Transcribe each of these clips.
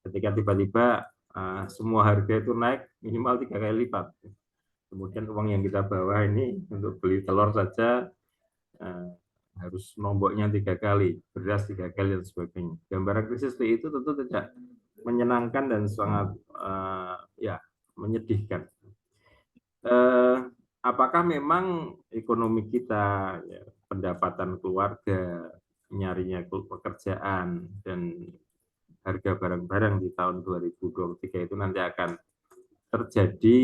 ketika tiba-tiba semua harga itu naik minimal 3 kali lipat. Kemudian uang yang kita bawa ini untuk beli telur saja harus nomboknya 3 kali, beras 3 kali dan sebagainya. Gambaran krisis seperti itu tentu tidak menyenangkan dan sangat menyedihkan. Apakah memang ekonomi kita, pendapatan keluarga, nyarinya pekerjaan, dan harga barang-barang di tahun 2023 itu nanti akan terjadi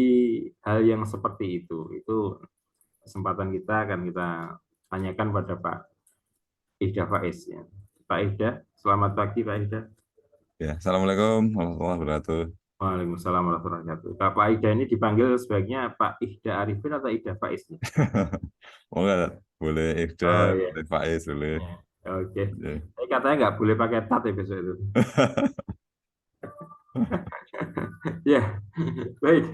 hal yang seperti itu? Itu kesempatan kita akan kita tanyakan pada Pak Ihda Faiz. Ya. Pak Ihda, selamat pagi Pak Ihda. Ya, Assalamualaikum warahmatullahi wabarakatuh. Waalaikumsalam warahmatullahi wabarakatuh. Pak Ihda ini dipanggil sebaiknya Pak Ihda Arifin atau Ihda Faiz? Oh enggak, boleh Ihda, boleh Faiz, boleh. Ya. Oke. Ya. Tapi katanya nggak boleh pakai tat ya besok itu. Ya, baik.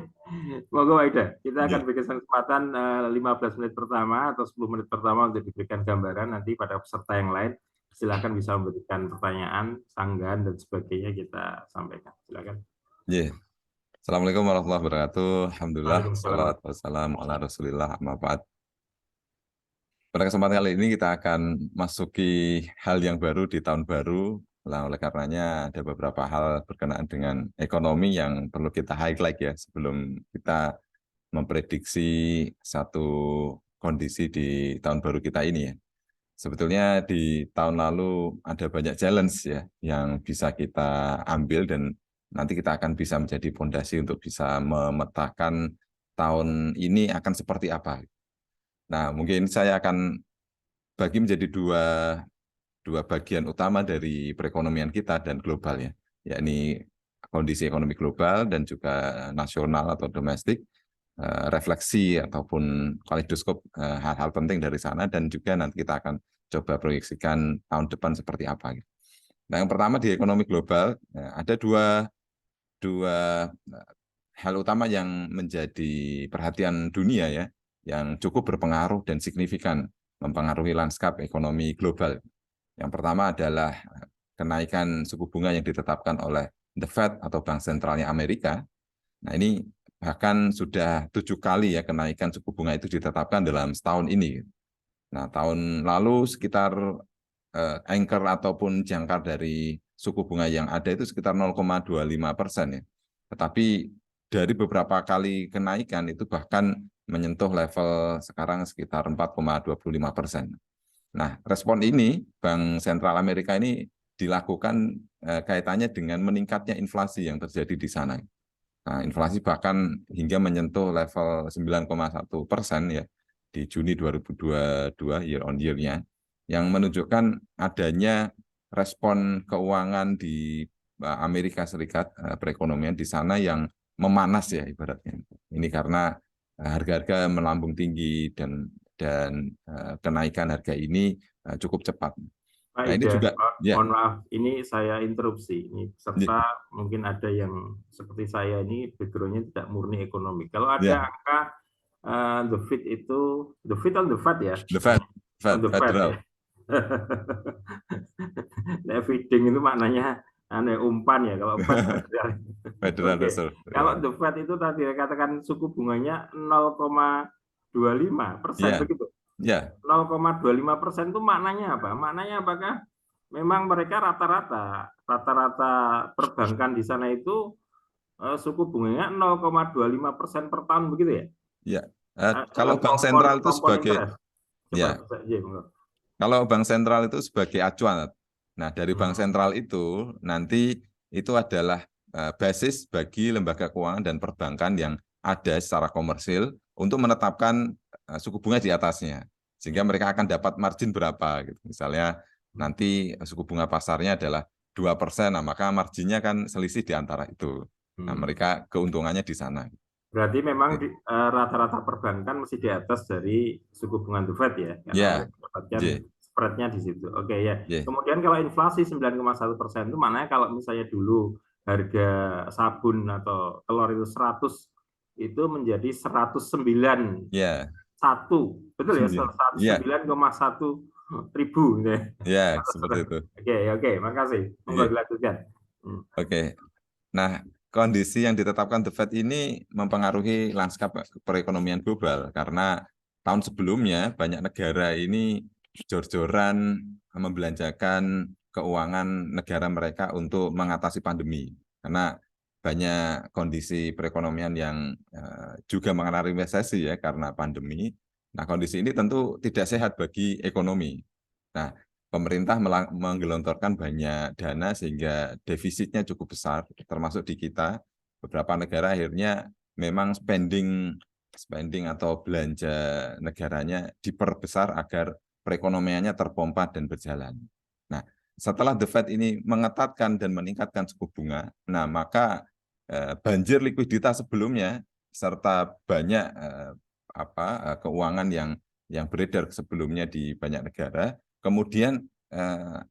Monggo Pak Ihda, kita akan berikan kesempatan 15 menit pertama atau 10 menit pertama untuk diberikan gambaran, nanti pada peserta yang lain silakan bisa memberikan pertanyaan, sanggahan dan sebagainya kita sampaikan. Silakan. Ya. Assalamualaikum warahmatullahi wabarakatuh. Alhamdulillah, Waalaikumsalam. salatu wassalamu ala rasulillah, amma ba'd. Pada kesempatan kali ini kita akan masuki hal yang baru di tahun baru. Oleh karenanya ada beberapa hal berkenaan dengan ekonomi yang perlu kita highlight ya sebelum kita memprediksi satu kondisi di tahun baru kita ini ya. Sebetulnya di tahun lalu ada banyak challenge ya yang bisa kita ambil dan nanti kita akan bisa menjadi fondasi untuk bisa memetakan tahun ini akan seperti apa. Nah, mungkin saya akan bagi menjadi dua bagian utama dari perekonomian kita dan global ya, yakni kondisi ekonomi global dan juga nasional atau domestik, refleksi ataupun kaleidoskop hal-hal penting dari sana, dan juga nanti kita akan coba proyeksikan tahun depan seperti apa. Nah, yang pertama di ekonomi global ada dua hal utama yang menjadi perhatian dunia ya, yang cukup berpengaruh dan signifikan mempengaruhi lanskap ekonomi global. Yang pertama adalah kenaikan suku bunga yang ditetapkan oleh The Fed atau Bank Sentralnya Amerika. Nah, ini bahkan sudah 7 kali ya kenaikan suku bunga itu ditetapkan dalam setahun ini. Nah, tahun lalu sekitar anchor ataupun jangkar dari suku bunga yang ada itu sekitar 0,25% ya. Tetapi dari beberapa kali kenaikan itu bahkan menyentuh level sekarang sekitar 4,25%. Nah, respon ini Bank Sentral Amerika ini dilakukan kaitannya dengan meningkatnya inflasi yang terjadi di sana. Nah, inflasi bahkan hingga menyentuh level 9,1% ya di Juni 2022 year on year-nya, yang menunjukkan adanya respon keuangan di Amerika Serikat, perekonomian di sana yang memanas ya ibaratnya. Ini karena harga-harga melambung tinggi dan kenaikan harga ini cukup cepat. Pak Nah, ini Ida, juga ya. mohon maaf, ini saya interupsi. Ini serta mungkin ada yang seperti saya ini background-nya tidak murni ekonomi. Kalau ada angka the Fed itu, the Fed on the Fed ya? The Fed, the Fed Federal. Ya. Nah, feeding itu maknanya umpan ya, kalau Fed Federal okay. Reserve. Kalau the Fed itu tadi katakan suku bunganya 0,25% begitu. Ya. 0,25% itu maknanya apa? Maknanya apakah memang mereka rata-rata perbankan di sana itu suku bunganya 0,25% per tahun begitu ya? Ya. Kalau Bank Sentral itu sebagai kalau Bank Sentral itu sebagai acuan. Nah, dari Bank Sentral itu nanti itu adalah basis bagi lembaga keuangan dan perbankan yang ada secara komersil untuk menetapkan suku bunga di atasnya. Sehingga mereka akan dapat margin berapa gitu. Misalnya nanti suku bunga pasarnya adalah 2%, nah maka marginnya kan selisih di antara itu. Nah, mereka keuntungannya di sana. Berarti memang rata-rata perbankan masih di atas dari suku bunga The Fed ya, karena mereka mendapatkan spread-nya di situ. Oke ya. Kemudian kalau inflasi 9,1% itu maknanya kalau misalnya dulu harga sabun atau telur itu 100 itu menjadi 109,1, betul ya? 109,1 ribu gitu ya. Ya, seperti itu. Oke, oke, makasih. Monggo Iya, dilanjutkan. Hmm. oke. Nah, kondisi yang ditetapkan The Fed ini mempengaruhi lanskap perekonomian global karena tahun sebelumnya banyak negara ini jor-joran membelanjakan keuangan negara mereka untuk mengatasi pandemi. Karena banyak kondisi perekonomian yang juga mengalami resesi ya karena pandemi. Nah, kondisi ini tentu tidak sehat bagi ekonomi. Nah, pemerintah menggelontorkan banyak dana sehingga defisitnya cukup besar, termasuk di kita. Beberapa negara akhirnya memang spending atau belanja negaranya diperbesar agar perekonomiannya terpompa dan berjalan. Nah, setelah The Fed ini mengetatkan dan meningkatkan suku bunga, nah maka banjir likuiditas sebelumnya serta banyak keuangan yang beredar sebelumnya di banyak negara kemudian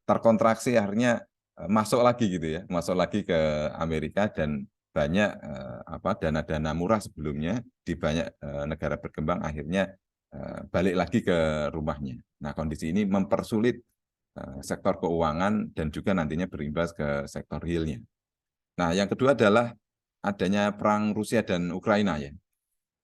terkontraksi akhirnya masuk lagi gitu ya, masuk lagi ke Amerika dan banyak dana-dana murah sebelumnya di banyak negara berkembang akhirnya balik lagi ke rumahnya. Nah, kondisi ini mempersulit sektor keuangan dan juga nantinya berimbas ke sektor realnya. Nah, yang kedua adalah adanya perang Rusia dan Ukraina ya.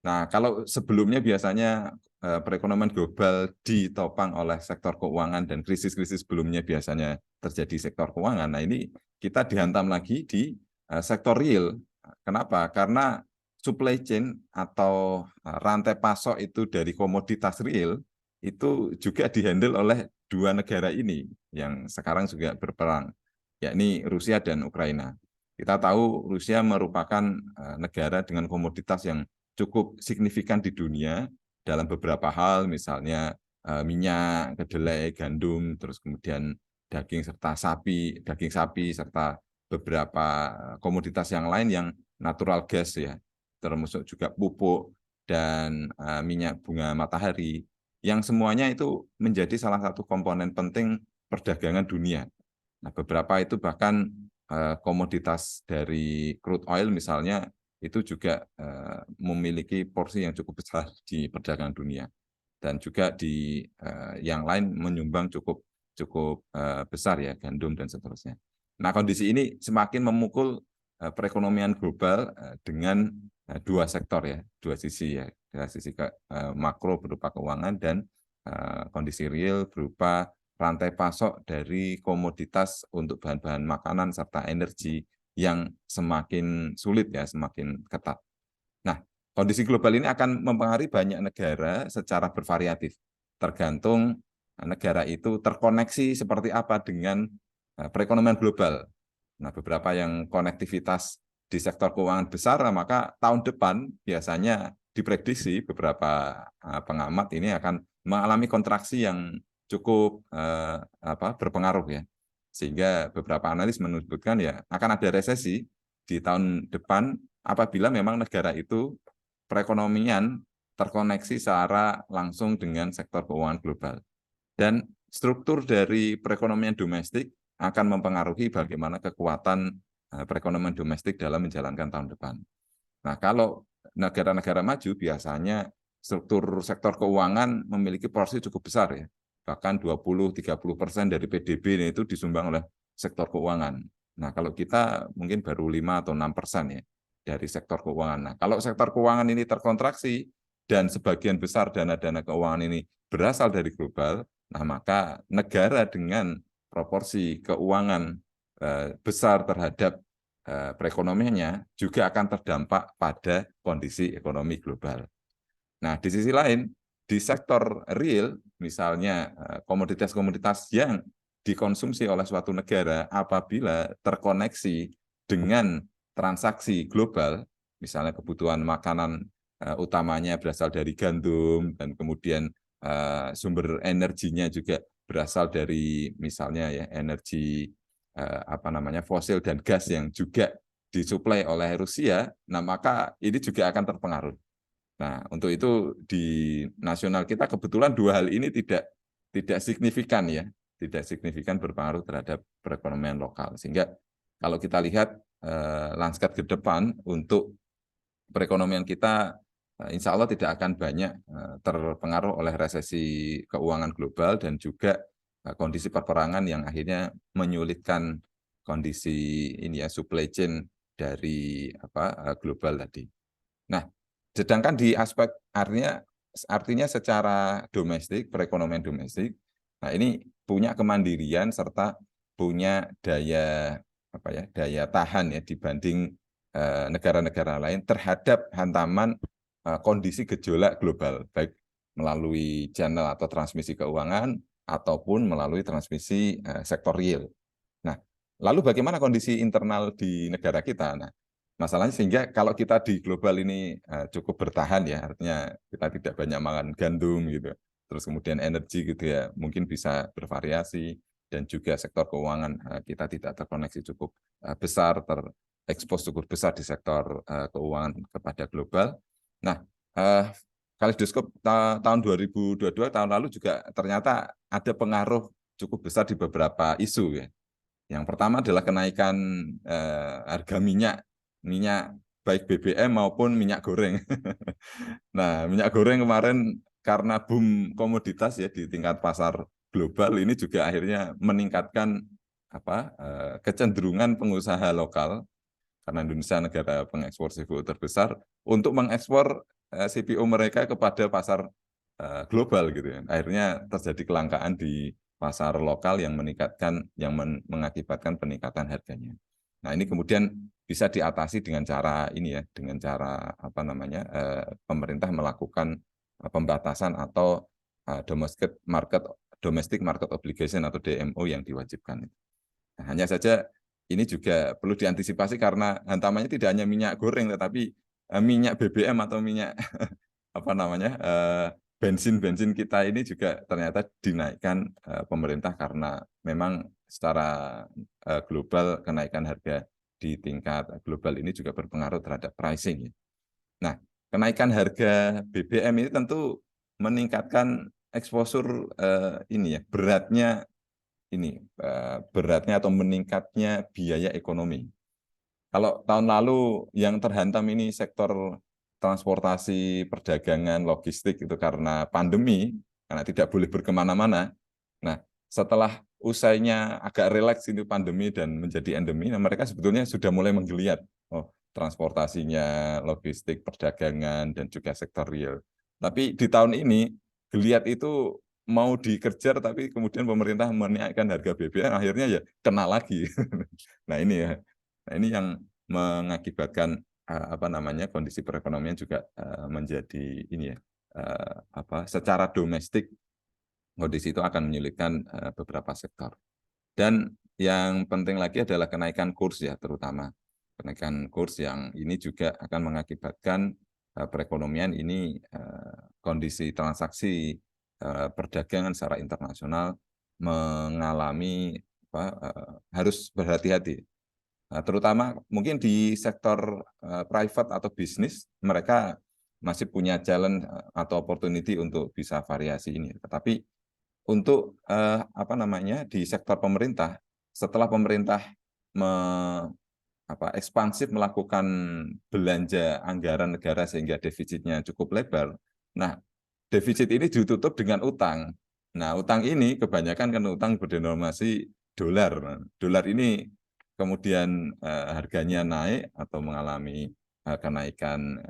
Nah, kalau sebelumnya biasanya perekonomian global ditopang oleh sektor keuangan dan krisis-krisis sebelumnya biasanya terjadi sektor keuangan. Nah, ini kita dihantam lagi di sektor real. Kenapa? Karena supply chain atau rantai pasok itu dari komoditas real itu juga dihandle oleh dua negara ini yang sekarang juga berperang, yakni Rusia dan Ukraina. Kita tahu Rusia merupakan negara dengan komoditas yang cukup signifikan di dunia dalam beberapa hal, misalnya minyak, kedelai, gandum, terus kemudian daging sapi, serta beberapa komoditas yang lain yang natural gas ya, termasuk juga pupuk dan minyak bunga matahari, yang semuanya itu menjadi salah satu komponen penting perdagangan dunia. Nah, beberapa itu bahkan komoditas dari crude oil misalnya itu juga memiliki porsi yang cukup besar di perdagangan dunia dan juga di yang lain menyumbang cukup cukup besar ya gandum dan seterusnya. Nah, kondisi ini semakin memukul perekonomian global dengan dua sektor ya, dua sisi ya, dari sisi makro berupa keuangan dan kondisi real berupa rantai pasok dari komoditas untuk bahan-bahan makanan serta energi yang semakin sulit ya, semakin ketat. Nah, kondisi global ini akan mempengaruhi banyak negara secara bervariatif, tergantung negara itu terkoneksi seperti apa dengan perekonomian global. Nah, beberapa yang konektivitas di sektor keuangan besar, maka tahun depan biasanya diprediksi beberapa pengamat ini akan mengalami kontraksi yang cukup berpengaruh ya. Sehingga beberapa analis menyebutkan ya akan ada resesi di tahun depan apabila memang negara itu perekonomian terkoneksi secara langsung dengan sektor keuangan global. Dan struktur dari perekonomian domestik akan mempengaruhi bagaimana kekuatan perekonomian domestik dalam menjalankan tahun depan. Nah, kalau negara-negara maju biasanya struktur sektor keuangan memiliki porsi cukup besar ya. Bahkan 20-30% dari PDB itu disumbang oleh sektor keuangan. Nah, kalau kita mungkin baru 5 atau 6% ya dari sektor keuangan. Nah, kalau sektor keuangan ini terkontraksi dan sebagian besar dana-dana keuangan ini berasal dari global, nah maka negara dengan proporsi keuangan besar terhadap perekonomiannya juga akan terdampak pada kondisi ekonomi global. Nah, di sisi lain, di sektor real, misalnya komoditas-komoditas yang dikonsumsi oleh suatu negara apabila terkoneksi dengan transaksi global, misalnya kebutuhan makanan utamanya berasal dari gandum, dan kemudian sumber energinya juga berasal dari misalnya ya energi fosil dan gas yang juga disuplai oleh Rusia, nah maka ini juga akan terpengaruh. Nah, untuk itu di nasional kita kebetulan dua hal ini tidak signifikan ya, tidak signifikan berpengaruh terhadap perekonomian lokal. Sehingga kalau kita lihat lanskap ke depan untuk perekonomian kita insya Allah tidak akan banyak terpengaruh oleh resesi keuangan global dan juga kondisi perperangan yang akhirnya menyulitkan kondisi ini ya supply chain dari global tadi. Nah, sedangkan di aspek artinya secara domestik, perekonomian domestik, nah ini punya kemandirian serta punya daya tahan ya dibanding negara-negara lain terhadap hantaman kondisi gejolak global, baik melalui channel atau transmisi keuangan ataupun melalui transmisi sektor real. Nah, lalu bagaimana kondisi internal di negara kita? Nah, masalahnya sehingga kalau kita di global ini cukup bertahan ya, artinya kita tidak banyak makan gandum gitu. Terus kemudian energi gitu ya, mungkin bisa bervariasi dan juga sektor keuangan kita tidak terkoneksi cukup besar, terekspos cukup besar di sektor keuangan kepada global. Nah, Kaleidoskop tahun 2022 tahun lalu juga ternyata ada pengaruh cukup besar di beberapa isu ya. Yang pertama adalah kenaikan harga minyak baik BBM maupun minyak goreng. Nah, minyak goreng kemarin karena boom komoditas ya di tingkat pasar global ini juga akhirnya meningkatkan kecenderungan pengusaha lokal karena Indonesia negara pengekspor CPO terbesar untuk mengekspor CPO mereka kepada pasar global gitu ya. Akhirnya terjadi kelangkaan di pasar lokal yang mengakibatkan peningkatan harganya. Nah, ini kemudian bisa diatasi dengan cara ini ya, dengan cara pemerintah melakukan pembatasan atau domestic market obligation atau DMO yang diwajibkan. Nah, hanya saja ini juga perlu diantisipasi karena hantamannya tidak hanya minyak goreng tetapi minyak BBM atau minyak bensin kita ini juga ternyata dinaikkan pemerintah karena memang secara global kenaikan harga di tingkat global ini juga berpengaruh terhadap pricing. Nah, kenaikan harga BBM ini tentu meningkatkan exposure beratnya atau meningkatnya biaya ekonomi. Kalau tahun lalu yang terhantam ini sektor transportasi, perdagangan, logistik itu karena pandemi, karena tidak boleh berkemana-mana. Nah, setelah usainya agak rileks itu pandemi dan menjadi endemi, nah mereka sebetulnya sudah mulai menggeliat. Oh, transportasinya, logistik, perdagangan, dan juga sektor real. Tapi di tahun ini, geliat itu mau dikejar, tapi kemudian pemerintah menaikkan harga BBM, akhirnya ya kena lagi. Nah ini ya, nah ini yang mengakibatkan kondisi perekonomian juga menjadi ini ya secara domestik kondisi itu akan menyulitkan beberapa sektor. Dan yang penting lagi adalah kenaikan kurs ya, terutama kenaikan kurs yang ini juga akan mengakibatkan perekonomian ini kondisi transaksi perdagangan secara internasional mengalami harus berhati-hati. Terutama mungkin di sektor private atau bisnis, mereka masih punya challenge atau opportunity untuk bisa variasi ini. Tetapi untuk di sektor pemerintah, setelah pemerintah ekspansif melakukan belanja anggaran negara sehingga defisitnya cukup lebar, nah defisit ini ditutup dengan utang. Nah, utang ini kebanyakan kan utang berdenominasi dolar. Nah, dolar ini kemudian harganya naik atau mengalami kenaikan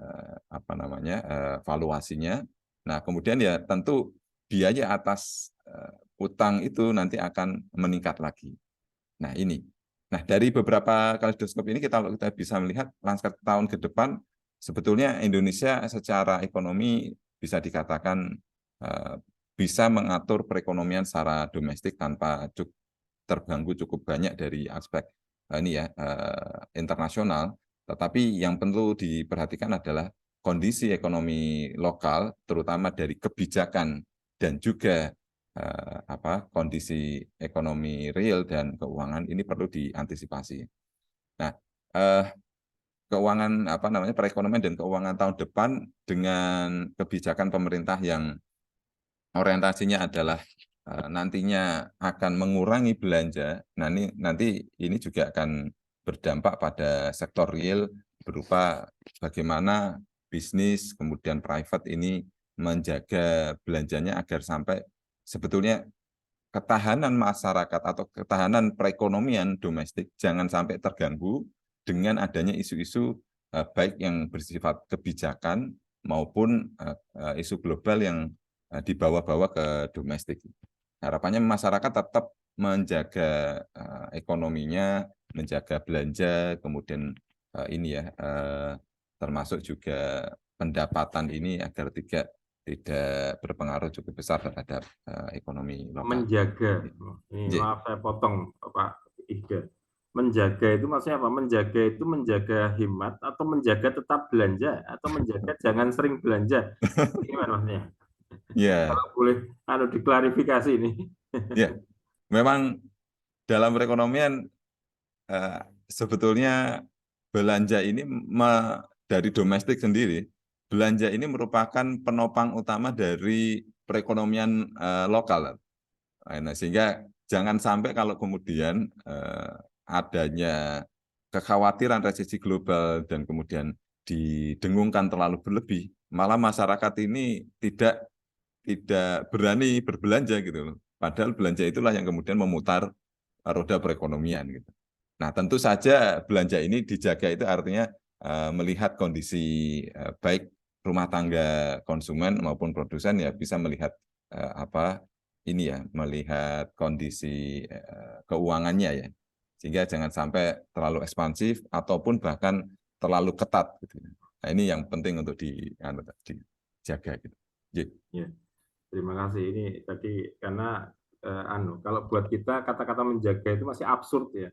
valuasinya. Nah, kemudian ya tentu biaya atas utang itu nanti akan meningkat lagi. Nah, ini. Nah, dari beberapa kaleidoskop ini kita bisa melihat lanskap tahun ke depan sebetulnya Indonesia secara ekonomi bisa dikatakan bisa mengatur perekonomian secara domestik tanpa terganggu cukup banyak dari aspek internasional. Tetapi yang perlu diperhatikan adalah kondisi ekonomi lokal, terutama dari kebijakan dan juga kondisi ekonomi real dan keuangan ini perlu diantisipasi. Nah, keuangan perekonomian dan keuangan tahun depan dengan kebijakan pemerintah yang orientasinya adalah nantinya akan mengurangi belanja. Nah, nanti ini juga akan berdampak pada sektor real berupa bagaimana bisnis, kemudian private ini menjaga belanjanya agar sampai sebetulnya ketahanan masyarakat atau ketahanan perekonomian domestik jangan sampai terganggu dengan adanya isu-isu baik yang bersifat kebijakan maupun isu global yang dibawa-bawa ke domestik. Harapannya masyarakat tetap menjaga ekonominya, menjaga belanja, kemudian ini ya termasuk juga pendapatan ini agar tidak berpengaruh cukup besar terhadap ekonomi lokal. Menjaga, ini maaf saya potong Pak Ida. Menjaga itu maksudnya apa? Menjaga itu menjaga hemat atau menjaga tetap belanja atau menjaga jangan sering belanja. Gimana maksudnya? Ya, Kalau boleh diklarifikasi ini. ya. Memang dalam perekonomian sebetulnya belanja ini dari domestik sendiri, belanja ini merupakan penopang utama dari perekonomian lokal. Nah, sehingga jangan sampai kalau kemudian adanya kekhawatiran resesi global dan kemudian didengungkan terlalu berlebih, malah masyarakat ini tidak berani berbelanja gitu loh. Padahal belanja itulah yang kemudian memutar roda perekonomian gitu. Nah, tentu saja belanja ini dijaga itu artinya melihat kondisi baik rumah tangga konsumen maupun produsen ya bisa melihat apa ini ya, melihat kondisi keuangannya ya. Sehingga jangan sampai terlalu ekspansif ataupun bahkan terlalu ketat gitu. Nah, ini yang penting untuk dijaga gitu. Ya, terima kasih. Ini tadi karena kalau buat kita kata-kata menjaga itu masih absurd ya.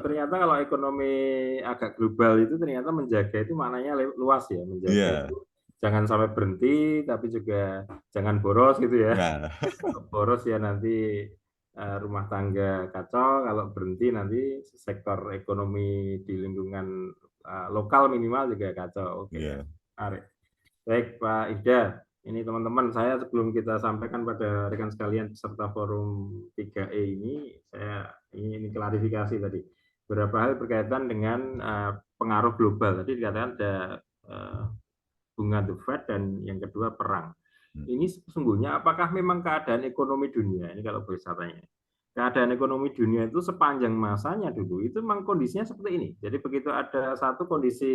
Ternyata kalau ekonomi agak global itu ternyata menjaga itu maknanya luas ya. Menjaga Iya. itu jangan sampai berhenti, tapi juga jangan boros gitu ya. Nah, Kalau boros ya nanti rumah tangga kacau, kalau berhenti nanti sektor ekonomi di lingkungan lokal minimal juga kacau. Oke, iya. menarik. Baik Pak Ida, ini teman-teman saya sebelum kita sampaikan pada rekan sekalian peserta forum 3E ini, saya ini klarifikasi tadi. Beberapa hal berkaitan dengan pengaruh global. Tadi dikatakan ada bunga The Fed dan yang kedua perang. Ini sesungguhnya apakah memang keadaan ekonomi dunia, ini kalau boleh saya tanya, keadaan ekonomi dunia itu sepanjang masanya dulu, itu memang kondisinya seperti ini. Jadi begitu ada satu kondisi,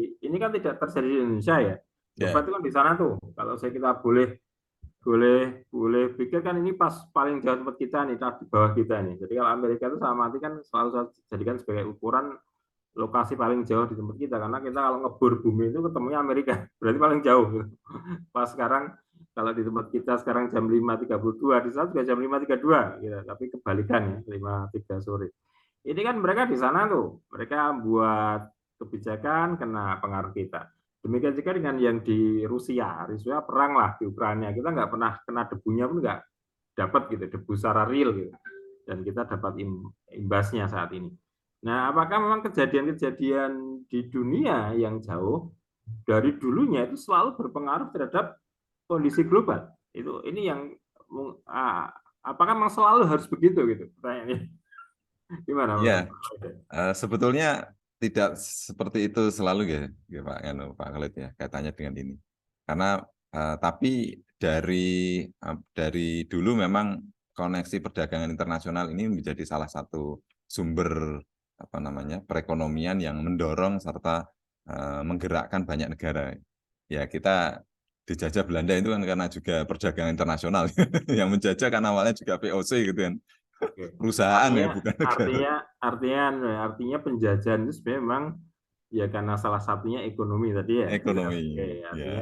ini kan tidak terjadi di Indonesia ya, coba Ya, itu kan di sana tuh, kalau kita boleh boleh pikir kan ini pas paling jauh tempat kita nih, di bawah kita nih. Jadi kalau Amerika itu sama mati kan selalu saya jadikan sebagai ukuran lokasi paling jauh di tempat kita, karena kita kalau ngebur bumi itu ketemunya Amerika, berarti paling jauh. Pas sekarang kalau di tempat kita sekarang jam 5.32, di sana juga jam 5.32 gitu, tapi kebalikan ya, 5.03 sore. Ini kan mereka di sana tuh, mereka buat kebijakan kena pengaruh kita. Demikian juga dengan yang di Rusia perang lah di Ukraina, kita nggak pernah kena debunya pun nggak dapat gitu, debu secara real gitu. Dan kita dapat imbasnya saat ini. Nah, apakah memang kejadian-kejadian di dunia yang jauh dari dulunya itu selalu berpengaruh terhadap kondisi global? Ini yang apakah memang selalu harus begitu gitu? Pertanyaannya gimana? ya. Sebetulnya tidak seperti itu selalu ya Pak Khalid ya kaitannya dengan ini. Karena tapi dari dulu memang koneksi perdagangan internasional ini menjadi salah satu sumber apa namanya perekonomian yang mendorong serta menggerakkan banyak negara. Ya kita dijajah Belanda itu kan karena juga perdagangan internasional yang menjajah kan awalnya juga VOC gitu kan. Oke. Perusahaan ya bukan negara. Artinya penjajahan itu sebenarnya memang ya karena salah satunya ekonomi tadi ya. Oke, Ekonomi artinya ya, ya.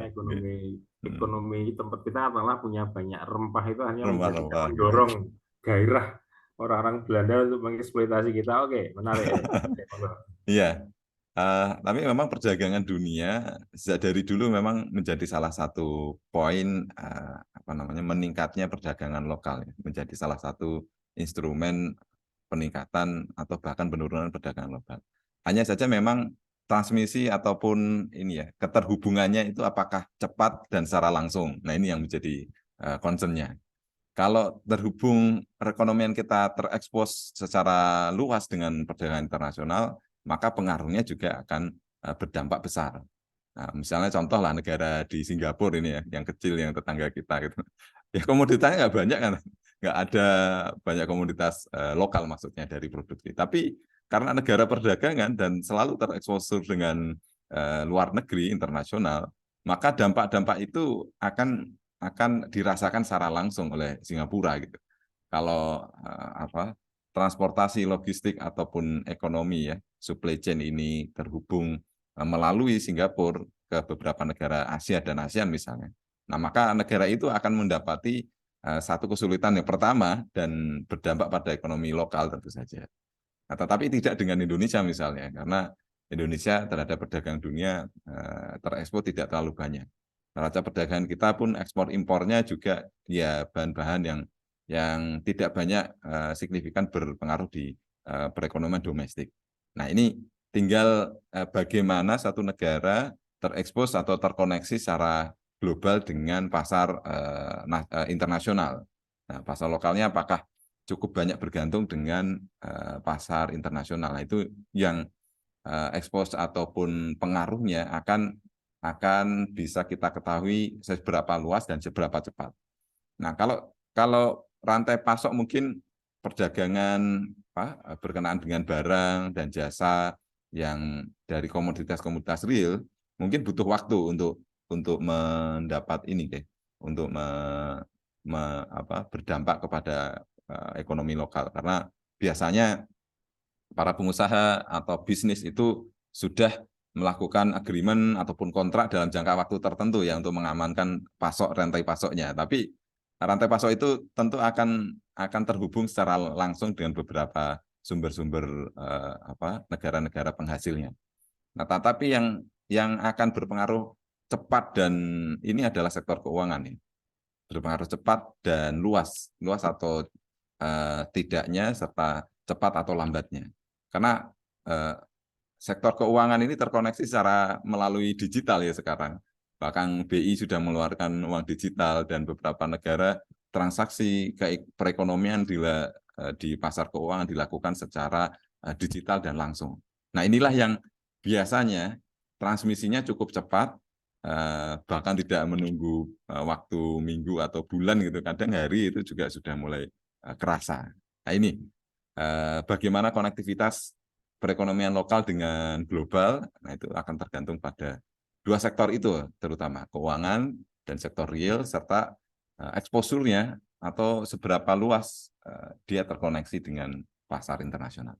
ekonomi tempat kita adalah punya banyak rempah itu hanya menjadikan Rempah-rempah gitu. mendorong gairah orang-orang Belanda untuk mengeksploitasi kita. Oke, menarik ya. Iya, tapi memang perdagangan dunia sejak dari dulu memang menjadi salah satu poin apa namanya meningkatnya perdagangan lokal ya. Menjadi salah satu instrumen peningkatan atau bahkan penurunan perdagangan lokal. Hanya saja memang transmisi ataupun ini ya keterhubungannya itu apakah cepat dan secara langsung. Nah ini yang menjadi concern-nya. Kalau terhubung perekonomian kita terekspos secara luas dengan perdagangan internasional, maka pengaruhnya juga akan berdampak besar. Nah, misalnya contoh lah negara di Singapura ini ya, yang kecil, yang tetangga kita gitu. Ya komoditasnya nggak banyak kan, nggak ada banyak komoditas lokal maksudnya dari produk ini. Tapi karena negara perdagangan dan selalu tereksposur dengan luar negeri, internasional, maka dampak-dampak itu akan dirasakan secara langsung oleh Singapura gitu. Kalau transportasi, logistik ataupun ekonomi ya, supply chain ini terhubung melalui Singapura ke beberapa negara Asia dan ASEAN misalnya. Nah, maka negara itu akan mendapati satu kesulitan yang pertama dan berdampak pada ekonomi lokal tentu saja. Nah, tetapi tidak dengan Indonesia misalnya, karena Indonesia terhadap perdagangan dunia terekspor tidak terlalu banyak. Neraca perdagangan kita pun ekspor impornya juga ya bahan-bahan yang tidak banyak signifikan berpengaruh di perekonomian domestik. Nah, ini tinggal bagaimana satu negara terekspos atau terkoneksi secara global dengan pasar internasional. Nah, pasar lokalnya apakah cukup banyak bergantung dengan pasar internasional. Nah, itu yang ekspos ataupun pengaruhnya akan bisa kita ketahui seberapa luas dan seberapa cepat. Nah, kalau rantai pasok mungkin perdagangan berkenaan dengan barang dan jasa yang dari komoditas-komoditas real mungkin butuh waktu untuk mendapat ini deh, untuk berdampak kepada ekonomi lokal, karena biasanya para pengusaha atau bisnis itu sudah melakukan agreement ataupun kontrak dalam jangka waktu tertentu ya untuk mengamankan rantai pasoknya. Tapi rantai pasok itu tentu akan terhubung secara langsung dengan beberapa sumber-sumber negara-negara penghasilnya. Nah, tetapi yang akan berpengaruh cepat dan ini adalah sektor keuangan ya. Berpengaruh cepat dan luas atau tidaknya serta cepat atau lambatnya. Karena sektor keuangan ini terkoneksi secara melalui digital ya sekarang. Bahkan BI sudah mengeluarkan uang digital dan beberapa negara transaksi perekonomian di pasar keuangan dilakukan secara digital dan langsung. Nah, inilah yang biasanya transmisinya cukup cepat, bahkan tidak menunggu waktu minggu atau bulan gitu. Kadang hari itu juga sudah mulai kerasa. Nah, ini bagaimana konektivitas perekonomian lokal dengan global, nah itu akan tergantung pada dua sektor itu, terutama keuangan dan sektor real, serta exposure-nya atau seberapa luas dia terkoneksi dengan pasar internasional.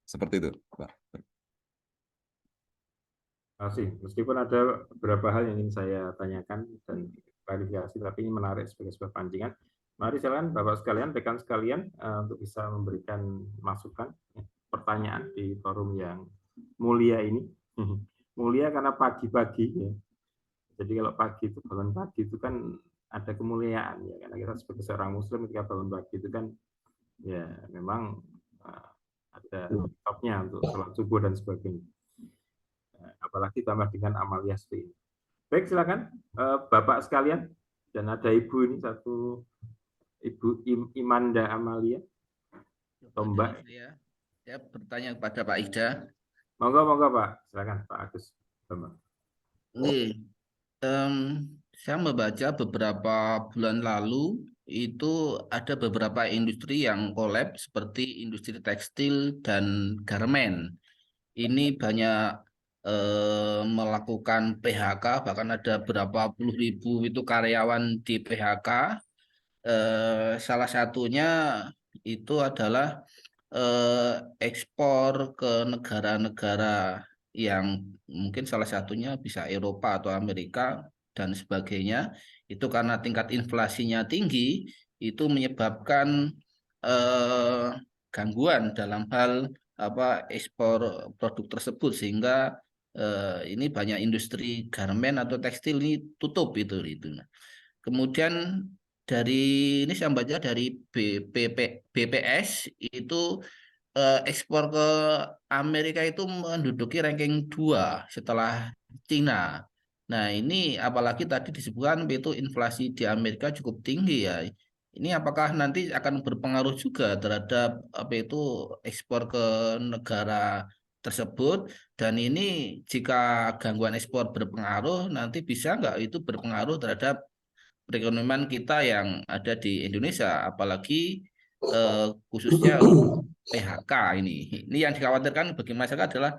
Seperti itu, Pak. Masih, meskipun ada beberapa hal yang ingin saya tanyakan dan klarifikasi, tapi ini menarik sebagai sebuah pancingan. Mari silakan Bapak sekalian, rekan sekalian, untuk bisa memberikan masukan, pertanyaan di forum yang mulia ini. Mulia karena pagi-pagi ya. Jadi kalau pagi itu, bangun pagi itu kan ada kemuliaan ya, karena kita sebagai seorang muslim ketika bangun pagi itu kan ya memang ada topnya untuk sholat subuh dan sebagainya. Apalagi tambah dengan amaliyah seperti ini. Baik, silakan Bapak sekalian, dan ada Ibu ini satu, Ibu Imanda Amalia atau Mbak. Saya bertanya kepada Pak Ida. Monggo Pak, silakan Pak Agus. Nih, saya membaca beberapa bulan lalu itu ada beberapa industri yang kolab seperti industri tekstil dan garmen. Ini banyak melakukan PHK, bahkan ada berapa puluh ribu itu karyawan di PHK. Salah satunya itu adalah ekspor ke negara-negara yang mungkin salah satunya bisa Eropa atau Amerika dan sebagainya. Itu karena tingkat inflasinya tinggi, itu menyebabkan gangguan dalam hal ekspor produk tersebut, sehingga ini banyak industri garmen atau tekstil ini tutup itu. Kemudian ini saya baca dari BPS itu ekspor ke Amerika itu menduduki ranking 2 setelah Cina. Nah, ini apalagi tadi disebutkan itu inflasi di Amerika cukup tinggi ya. Ini apakah nanti akan berpengaruh juga terhadap ekspor ke negara tersebut, dan ini jika gangguan ekspor berpengaruh, nanti bisa nggak itu berpengaruh terhadap perekonomian kita yang ada di Indonesia, apalagi khususnya PHK ini. Ini yang dikhawatirkan bagi masyarakat adalah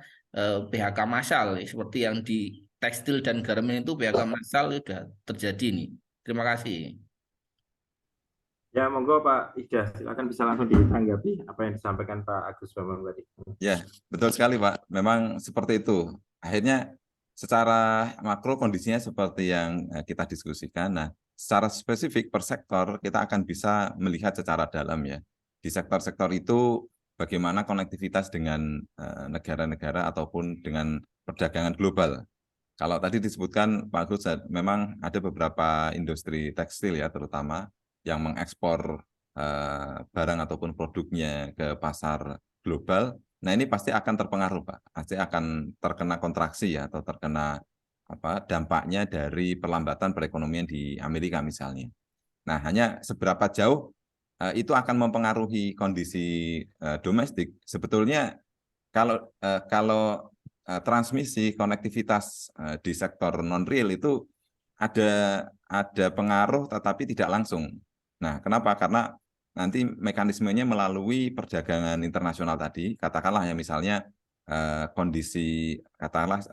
PHK massal, seperti yang di tekstil dan garmen itu PHK massal sudah terjadi nih. Terima kasih. Ya, monggo Pak Ida, silakan bisa langsung ditanggapi apa yang disampaikan Pak Agus Bambang tadi. Ya, betul sekali Pak. Memang seperti itu. Akhirnya secara makro kondisinya seperti yang kita diskusikan. Nah, secara spesifik per sektor kita akan bisa melihat secara dalam ya. Di sektor-sektor itu bagaimana konektivitas dengan negara-negara ataupun dengan perdagangan global. Kalau tadi disebutkan Pak Agus, memang ada beberapa industri tekstil ya terutama yang mengekspor barang ataupun produknya ke pasar global. Nah ini pasti akan terpengaruh Pak, pasti akan terkena kontraksi ya atau terkena dampaknya dari perlambatan perekonomian di Amerika misalnya. Nah hanya seberapa jauh itu akan mempengaruhi kondisi domestik. Sebetulnya kalau transmisi konektivitas di sektor non real itu ada pengaruh tetapi tidak langsung. Nah, kenapa? Karena nanti mekanismenya melalui perdagangan internasional tadi, katakanlah ya misalnya kondisi katakanlah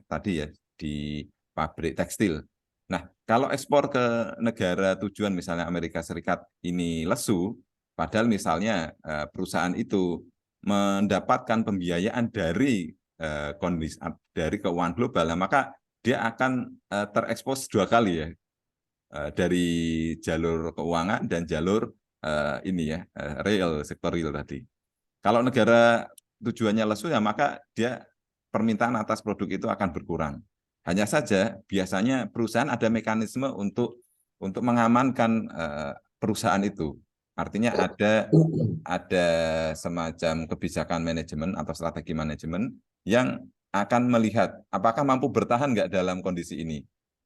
tadi ya di pabrik tekstil. Nah, kalau ekspor ke negara tujuan misalnya Amerika Serikat ini lesu, padahal misalnya perusahaan itu mendapatkan pembiayaan dari kondisi dari keuangan global, nah, maka dia akan terekspos dua kali ya, dari jalur keuangan dan jalur real, sektor real tadi. Kalau negara tujuannya lesu ya maka dia permintaan atas produk itu akan berkurang. Hanya saja biasanya perusahaan ada mekanisme untuk mengamankan perusahaan itu. Artinya ada semacam kebijakan manajemen atau strategi manajemen yang akan melihat apakah mampu bertahan nggak dalam kondisi ini.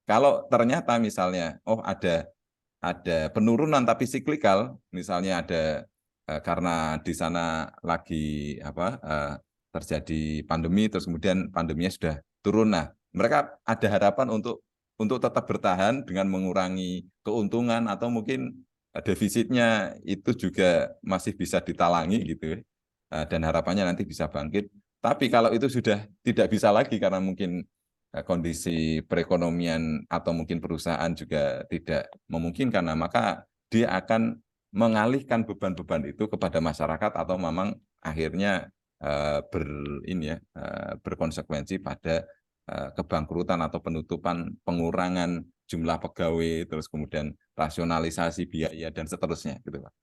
Kalau ternyata misalnya, ada penurunan tapi siklikal, misalnya ada karena di sana lagi terjadi pandemi, terus kemudian pandeminya sudah turun. Nah, mereka ada harapan untuk tetap bertahan dengan mengurangi keuntungan atau mungkin defisitnya itu juga masih bisa ditalangi gitu, dan harapannya nanti bisa bangkit. Tapi kalau itu sudah tidak bisa lagi karena mungkin kondisi perekonomian atau mungkin perusahaan juga tidak memungkinkan, nah, maka dia akan mengalihkan beban-beban itu kepada masyarakat atau memang akhirnya berkonsekuensi pada kebangkrutan atau penutupan, pengurangan jumlah pegawai, terus kemudian rasionalisasi biaya dan seterusnya gitu Pak.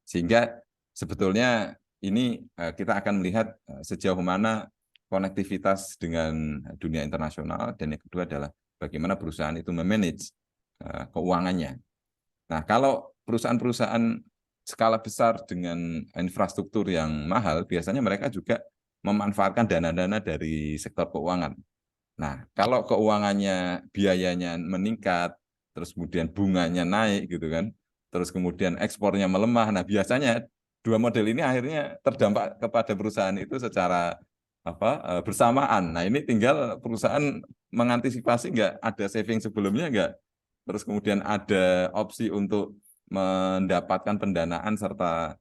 Sehingga sebetulnya ini kita akan melihat sejauh mana konektivitas dengan dunia internasional, dan yang kedua adalah bagaimana perusahaan itu memanage keuangannya. Nah, kalau perusahaan-perusahaan skala besar dengan infrastruktur yang mahal, biasanya mereka juga memanfaatkan dana-dana dari sektor keuangan. Nah, kalau keuangannya, biayanya meningkat, terus kemudian bunganya naik gitu kan, terus kemudian ekspornya melemah, nah biasanya dua model ini akhirnya terdampak kepada perusahaan itu secara bersamaan. Nah ini tinggal perusahaan mengantisipasi nggak, ada saving sebelumnya nggak, terus kemudian ada opsi untuk mendapatkan pendanaan serta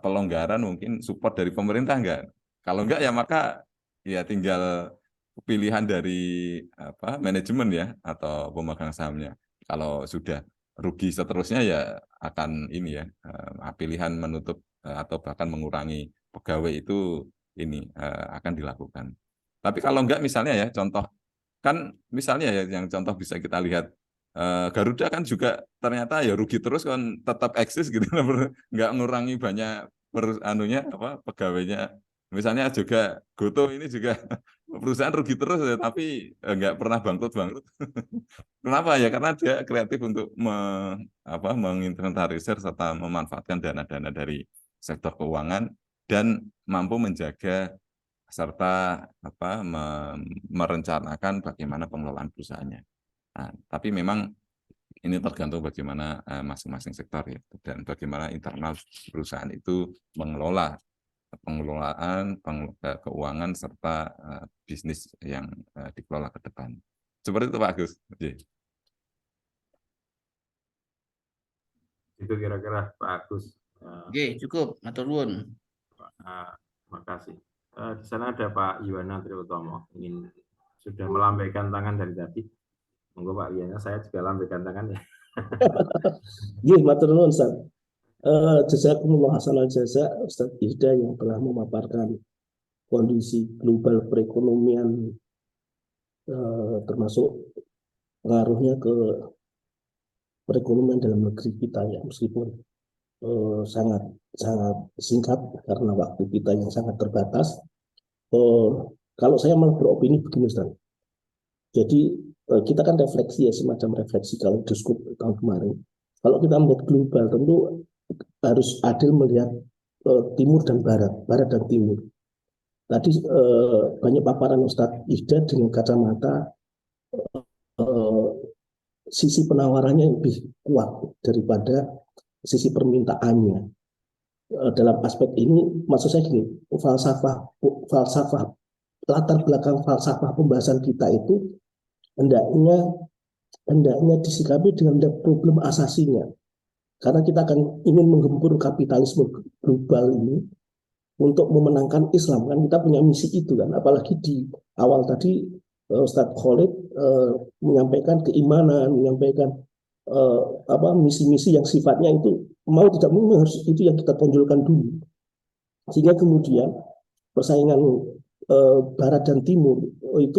pelonggaran mungkin support dari pemerintah nggak. Kalau nggak ya maka ya tinggal pilihan dari manajemen ya atau pemegang sahamnya. Kalau sudah rugi seterusnya ya akan ini ya pilihan menutup atau bahkan mengurangi pegawai itu ini akan dilakukan. Tapi kalau enggak misalnya ya contoh kan misalnya ya yang contoh bisa kita lihat Garuda kan juga ternyata ya rugi terus kan tetap eksis gitu nggak ngurangi banyak pegawainya. Misalnya juga Goto ini juga perusahaan rugi terus ya tapi nggak pernah bangkrut. Kenapa ya? Karena dia kreatif untuk menginventarisir serta memanfaatkan dana-dana dari sektor keuangan dan mampu menjaga serta merencanakan bagaimana pengelolaan perusahaannya. Nah, tapi memang ini tergantung bagaimana masing-masing sektor ya dan bagaimana internal perusahaan itu mengelola pengelolaan, keuangan serta bisnis yang dikelola ke depan. Seperti itu Pak Agus. Itu kira-kira Pak Agus. Oke, cukup. Matur nuwun. Terima kasih. Di sana ada Pak Yuwana Triutomo, ingin sudah melambaikan tangan dari tadi. Monggo Pak Yuwana, saya juga lambaikan tangan ya. Iya, matur nuwun Ustaz. Jazakumullah hasanal jaza Ustaz Irda yang telah memaparkan kondisi global perekonomian termasuk pengaruhnya ke perekonomian dalam negeri kita ya, meskipun sangat singkat karena waktu kita yang sangat terbatas. Kalau saya malah beropini begini Ustaz. Jadi kita kan refleksi ya, semacam refleksi kalau diskup tahun kemarin. Kalau kita melihat global tentu harus adil melihat timur dan barat dan timur. Tadi banyak paparan Ustadz Ida dengan kacamata sisi penawarannya lebih kuat daripada sisi permintaannya. Dalam aspek ini, maksud saya gini, falsafah latar belakang falsafah pembahasan kita itu hendaknya disikapi dengan problem asasinya. Karena kita akan ingin menggempur kapitalisme global ini untuk memenangkan Islam, kan kita punya misi itu kan. Apalagi di awal tadi Ustadz Khalid menyampaikan keimanan, menyampaikan misi-misi yang sifatnya itu mau tidak mau harus itu yang kita tonjolkan dulu. Sehingga kemudian persaingan Barat dan Timur itu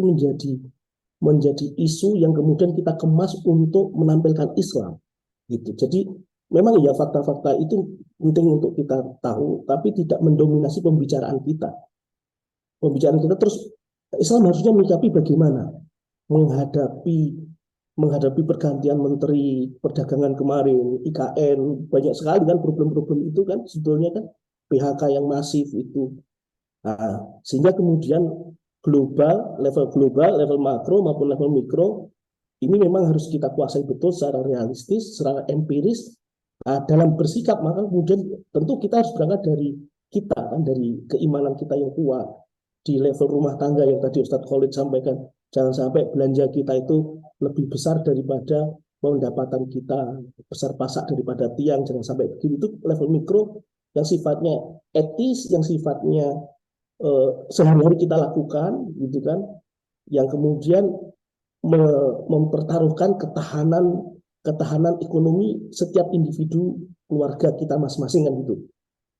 menjadi isu yang kemudian kita kemas untuk menampilkan Islam. Gitu. Jadi memang ya fakta-fakta itu penting untuk kita tahu, tapi tidak mendominasi pembicaraan kita. Pembicaraan kita terus Islam harusnya menyikapi bagaimana menghadapi pergantian menteri perdagangan kemarin, IKN, banyak sekali kan problem-problem itu kan sebetulnya kan PHK yang masif itu. Nah, sehingga kemudian level makro maupun level mikro ini memang harus kita kuasai betul secara realistis, secara empiris. Dalam bersikap maka kemudian tentu kita harus berangkat dari kita kan, dari keimanan kita yang kuat di level rumah tangga yang tadi Ustadz Khalid sampaikan. Jangan sampai belanja kita itu lebih besar daripada pendapatan kita, besar pasak daripada tiang, jangan sampai begitu. Itu level mikro yang sifatnya etis, yang sifatnya sehari-hari kita lakukan, gitu kan, yang kemudian mempertaruhkan ketahanan ekonomi setiap individu keluarga kita masing-masing kan gitu.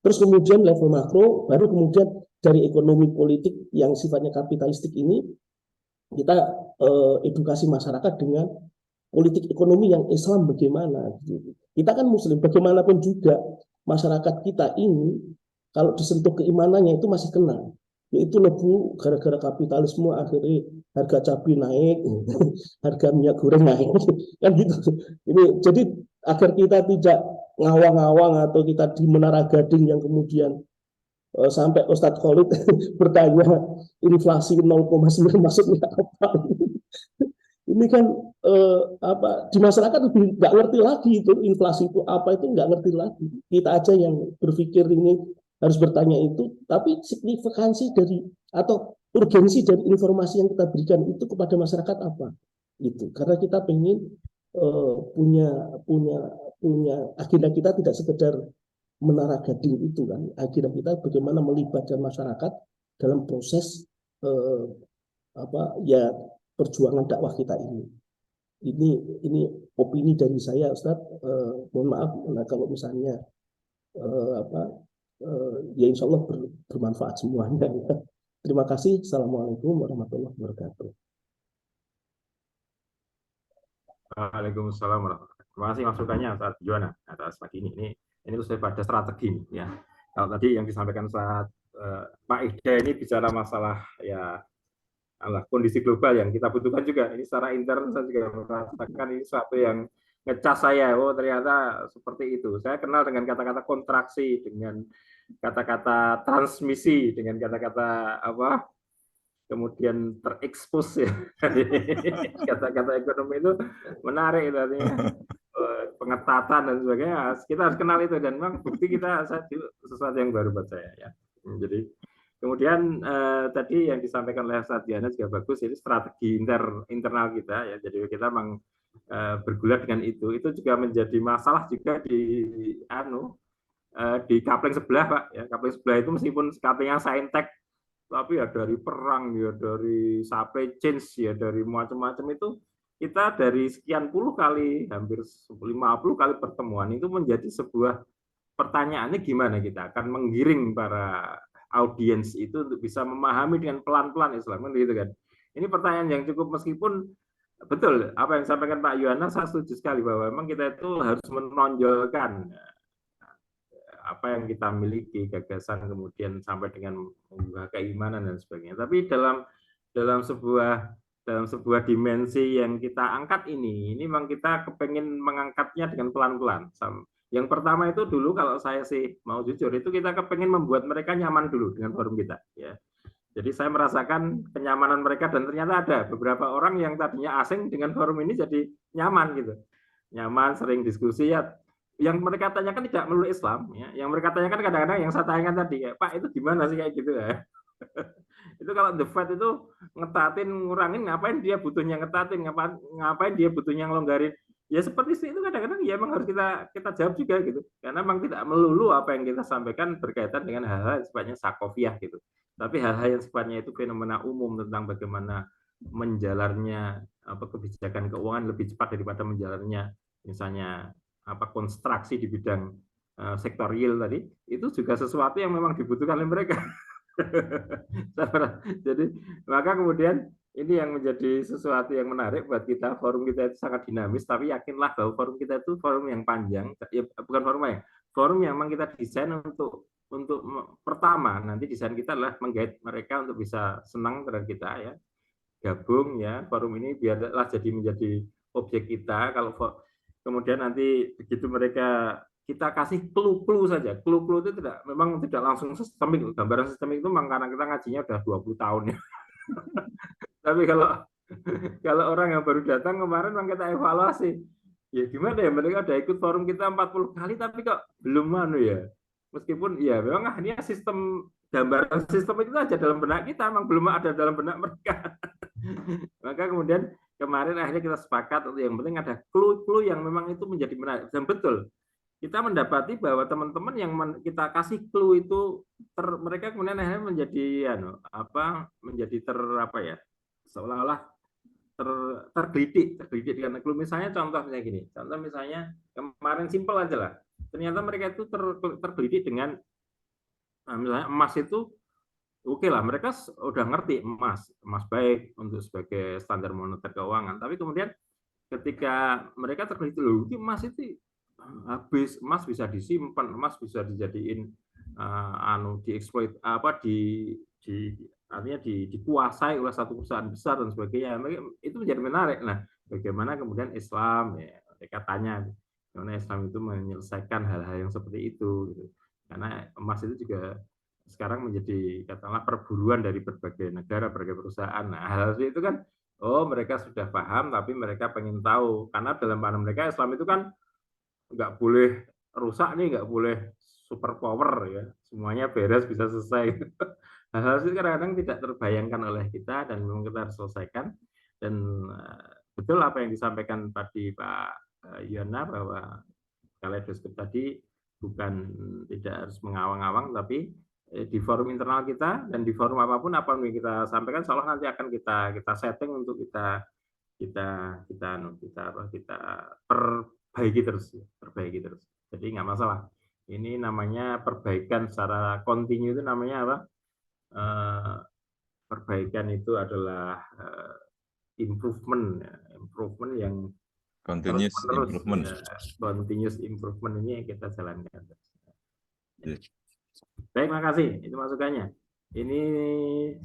Terus kemudian level makro, baru kemudian dari ekonomi politik yang sifatnya kapitalistik ini kita edukasi masyarakat dengan politik ekonomi yang Islam bagaimana. Gitu. Kita kan Muslim, bagaimanapun juga masyarakat kita ini kalau disentuh keimanannya itu masih kena. Yaitu lebu gara-gara kapitalisme akhirnya harga cabai naik, harga minyak goreng naik, kan gitu. Ini jadi agar kita tidak ngawang-ngawang atau kita di menara gading yang kemudian sampai Ustadz Khalid bertanya inflasi 0,9 maksudnya apa? Ini kan di masyarakat lebih nggak ngerti lagi itu inflasi itu apa, itu nggak ngerti lagi. Kita aja yang berpikir ini harus bertanya itu, tapi signifikansi dari atau urgensi dari informasi yang kita berikan itu kepada masyarakat apa? Itu karena kita pengen punya agenda kita tidak sekedar menara gading itu kan, agenda kita bagaimana melibatkan masyarakat dalam proses perjuangan dakwah kita ini. Ini opini dari saya, Ustaz. Mohon maaf, kalau misalnya ya insya Allah bermanfaat semuanya. Terima kasih. Assalamualaikum warahmatullahi wabarakatuh. Waalaikumsalam warahmatullahi wabarakatuh. Terima kasih masukannya Ustaz Yuwana atas pagi ini. Ini lebih pada strategi ya. Kalau tadi yang disampaikan saat Pak Ida ini bicara masalah ya kondisi global yang kita butuhkan juga. Ini secara intern saya juga merasakan ini suatu yang ngecas saya. Oh ternyata seperti itu. Saya kenal dengan kata-kata kontraksi, dengan kata-kata transmisi, dengan kata-kata apa, kemudian terekspos ya. Kata-kata ekonomi itu menarik itu artinya pengetatan dan sebagainya. Kita harus kenal itu dan memang bukti kita sesuatu yang baru buat saya ya. Jadi kemudian tadi yang disampaikan oleh Satyana juga bagus, ini strategi internal kita ya. Jadi kita memang bergulat dengan itu juga menjadi masalah juga di coupling sebelah Pak. Ya, coupling sebelah itu meskipun couplingnya Saintek, tapi ya dari perang, ya dari supply chain, ya dari macam-macam itu kita dari sekian puluh kali, hampir 50 kali pertemuan itu menjadi sebuah pertanyaannya gimana kita akan menggiring para audiens itu untuk bisa memahami dengan pelan-pelan Islam, gitu kan. Ini pertanyaan yang cukup, meskipun betul apa yang disampaikan Pak Yohana, saya setuju sekali bahwa memang kita itu harus menonjolkan apa yang kita miliki, gagasan, kemudian sampai dengan membuka keimanan dan sebagainya. Tapi dalam sebuah dimensi yang kita angkat ini memang kita kepengen mengangkatnya dengan pelan-pelan. Yang pertama itu dulu, kalau saya sih mau jujur, itu kita kepengen membuat mereka nyaman dulu dengan forum kita. Ya. Jadi saya merasakan kenyamanan mereka, dan ternyata ada beberapa orang yang tadinya asing dengan forum ini jadi nyaman gitu. Nyaman, sering diskusi ya. Yang mereka tanyakan tidak melulu Islam, ya. Yang mereka tanyakan kadang-kadang yang saya tanyakan tadi, ya, Pak itu gimana sih kayak gitu ya. Itu kalau The Fed itu ngetatin, ngurangin, ngapain dia butuhnya ngetatin, ngapain dia butuhnya ngelonggarin. Ya seperti itu kadang-kadang ya memang harus kita jawab juga gitu. Karena memang tidak melulu apa yang kita sampaikan berkaitan dengan hal-hal yang sifatnya sakofiah gitu. Tapi hal-hal yang sifatnya itu fenomena umum tentang bagaimana menjalarnya kebijakan keuangan lebih cepat daripada menjalarnya misalnya konstruksi di bidang sektor real tadi, itu juga sesuatu yang memang dibutuhkan oleh mereka. Jadi maka kemudian ini yang menjadi sesuatu yang menarik buat kita. Forum kita itu sangat dinamis, tapi yakinlah bahwa forum kita itu forum yang panjang, ya, bukan forum yang memang kita desain untuk pertama, nanti desain kita adalah menggait mereka untuk bisa senang terhadap kita ya, gabung ya, forum ini biarlah jadi menjadi objek kita. Kalau kemudian nanti begitu mereka, kita kasih clue saja. Clue itu memang tidak langsung sistemik. Gambaran sistemik itu memang karena kita ngajinya udah 20 tahun ya. Tapi kalau orang yang baru datang kemarin memang kita evaluasi. Ya gimana ya, mereka udah ikut forum kita 40 kali tapi kok belum ya. Meskipun ya memang ini sistem, gambaran sistem itu aja dalam benak kita, memang belum ada dalam benak mereka. Maka kemudian kemarin akhirnya kita sepakat untuk yang penting ada clue-clue yang memang itu menjadi menarik. Dan betul, kita mendapati bahwa teman-teman yang kita kasih clue itu mereka kemudian akhirnya menjadi seolah-olah tergelitik dengan clue. Misalnya contohnya gini, misalnya kemarin simpel aja lah, ternyata mereka itu tergelitik dengan misalnya emas itu oke lah, mereka udah ngerti emas baik untuk sebagai standar moneter keuangan, tapi kemudian ketika mereka tergelitik, loh emas itu habis, emas bisa disimpan, emas bisa dijadiin dieksploit artinya dikuasai oleh satu perusahaan besar dan sebagainya. Itu menjadi menarik. Nah, bagaimana kemudian Islam ya, mereka tanya bagaimana Islam itu menyelesaikan hal-hal yang seperti itu gitu. Karena emas itu juga sekarang menjadi katakanlah perburuan dari berbagai negara, berbagai perusahaan. Nah, hal itu kan mereka sudah paham, tapi mereka pengen tahu, karena dalam pandangan mereka Islam itu kan nggak boleh rusak nih, nggak boleh super power ya, semuanya beres bisa selesai. Hal-hal itu kadang-kadang tidak terbayangkan oleh kita dan memang kita harus selesaikan. Dan betul apa yang disampaikan tadi Pak Yona, bahwa kaleidoskop tadi bukan tidak harus mengawang-awang, tapi di forum internal kita dan di forum apapun apa yang kita sampaikan seolah nanti akan kita setting untuk kita perbaiki terus. Jadi nggak masalah. Ini namanya perbaikan secara kontinu, itu namanya apa? Perbaikan itu adalah improvement yang continuous terus, improvement. Continuous improvement ini yang kita jalankan. Baik, makasih. Itu masukannya. Ini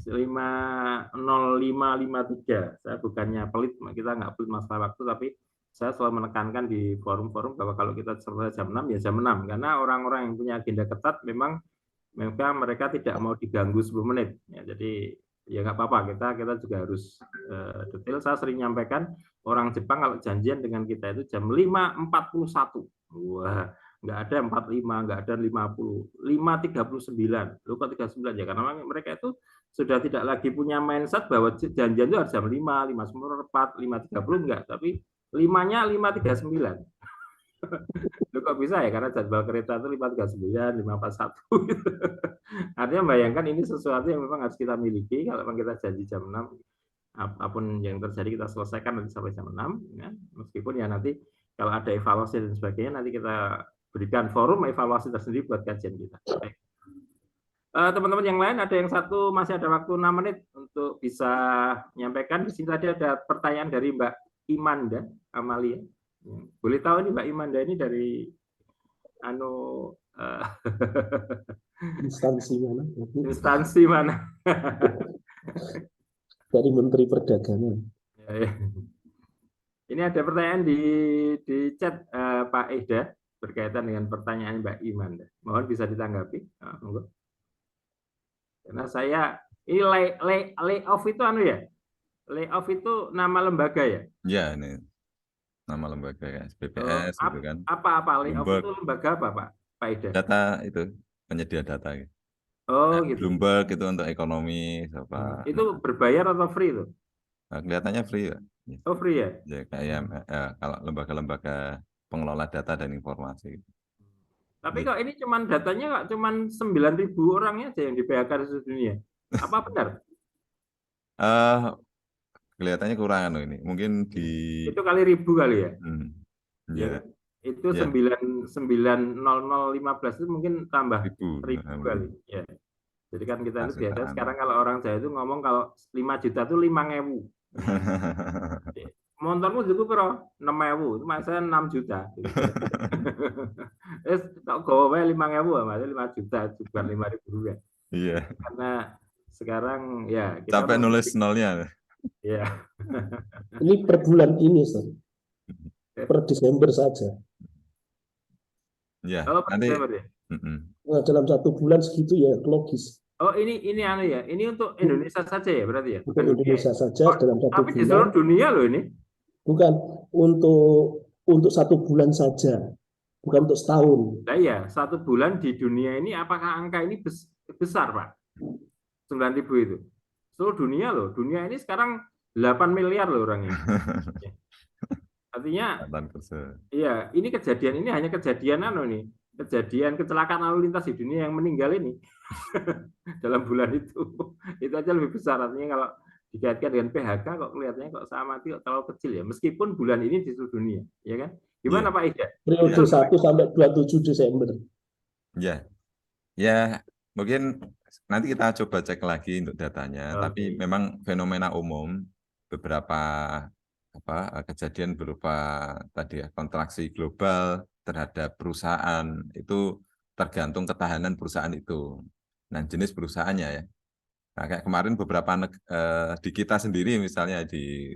5:05:53. Saya bukannya pelit, kita nggak pelit masalah waktu, tapi saya selalu menekankan di forum-forum bahwa kalau kita selesai jam 6 ya jam 6, karena orang-orang yang punya agenda ketat memang mereka tidak mau diganggu 10 menit. Ya, jadi ya nggak apa-apa, kita juga harus detail. Saya sering nyampaikan orang Jepang kalau janjian dengan kita itu jam 5:41. Wah, nggak ada 45, nggak ada 50, 5.39. Loh kok 39 ya? Karena mereka itu sudah tidak lagi punya mindset bahwa janjian itu harus jam 5, 5.04, 5.30 enggak, tapi 5-nya 5.39. Loh kok bisa ya? Karena jadwal kereta itu 5.39, 5.41 gitu. Artinya bayangkan ini sesuatu yang memang harus kita miliki. Kalau memang kita janji jam 6, apapun yang terjadi kita selesaikan nanti sampai jam 6 ya. Meskipun ya nanti kalau ada evaluasi dan sebagainya nanti kita berikan forum evaluasi tersendiri buat kajian kita. Teman-teman yang lain ada yang satu masih ada waktu 6 menit untuk bisa menyampaikan. Di sini tadi ada pertanyaan dari Mbak Imanda Amalia. Boleh tahu nih Mbak Imanda ini dari Instansi mana? instansi mana? Dari Menteri Perdagangan. Ini ada pertanyaan di chat Pak Eda berkaitan dengan pertanyaan Mbak Imanda. Mohon bisa ditanggapi. Karena saya ini layoff itu ya? Layoff itu nama lembaga ya? Ya, ini nama lembaga ya, BPS gitu kan. Apa layoff itu lembaga apa Pak Eda? Data itu, penyedia data gitu. Oh, nah, gitu. Bloomberg itu untuk ekonomi apa. Itu berbayar atau free itu? Nah, kelihatannya free ya. Oh, free ya? Ya kayak kalau lembaga-lembaga pengelola data dan informasi. Tapi kok ini cuman datanya kok cuman 9.000 orangnya aja yang di PHK di seluruh dunia. Apa benar? Kelihatannya kurang ini. Mungkin di itu kali 1.000 kali ya? Ya. Itu 90015 itu mungkin tambah 1.000 kali. Ya. Jadi kan kita itu biasa sekarang kalau orang Jawa itu ngomong kalau 5 juta itu 5.000. Motormu juga bro 6.000, itu maksudnya 6 juta. Kok gowe 5.000, maksudnya 5 juta, bukan 5.000 rupiah. Iya. Karena sekarang ya kita sampai nulis nolnya. Ya. Ini per bulan ini, Ustaz. Per Desember saja. Ya. Kalau per Desember ya. Nah, dalam 1 bulan segitu ya logis. Oh ini ya. Ini untuk Indonesia saja ya berarti ya. Untuk Indonesia saja dalam 1 bulan. Tapi di seluruh dunia loh ini. Bukan untuk 1 bulan saja, bukan untuk setahun. Nah ya, 1 bulan di dunia ini apakah angka ini besar Pak? 9.000 itu. Seluruh dunia loh. Dunia ini sekarang 8 miliar loh orangnya. Artinya, iya, ini kejadian ini hanya kejadian nih. Kejadian kecelakaan lalu lintas di dunia yang meninggal ini dalam bulan itu aja lebih besar. Artinya kalau dikaitkan dengan PHK kok kelihatannya kok sama kok terlalu kecil ya, meskipun bulan ini di seluruh dunia, ya kan? Gimana Pak Ida? Periode 1 sampai 27 Desember. Ya, mungkin nanti kita coba cek lagi untuk datanya, tapi memang fenomena umum beberapa kejadian berupa tadi ya kontraksi global terhadap perusahaan itu tergantung ketahanan perusahaan itu. Nah, jenis perusahaannya ya. Nah, kayak kemarin beberapa di kita sendiri misalnya di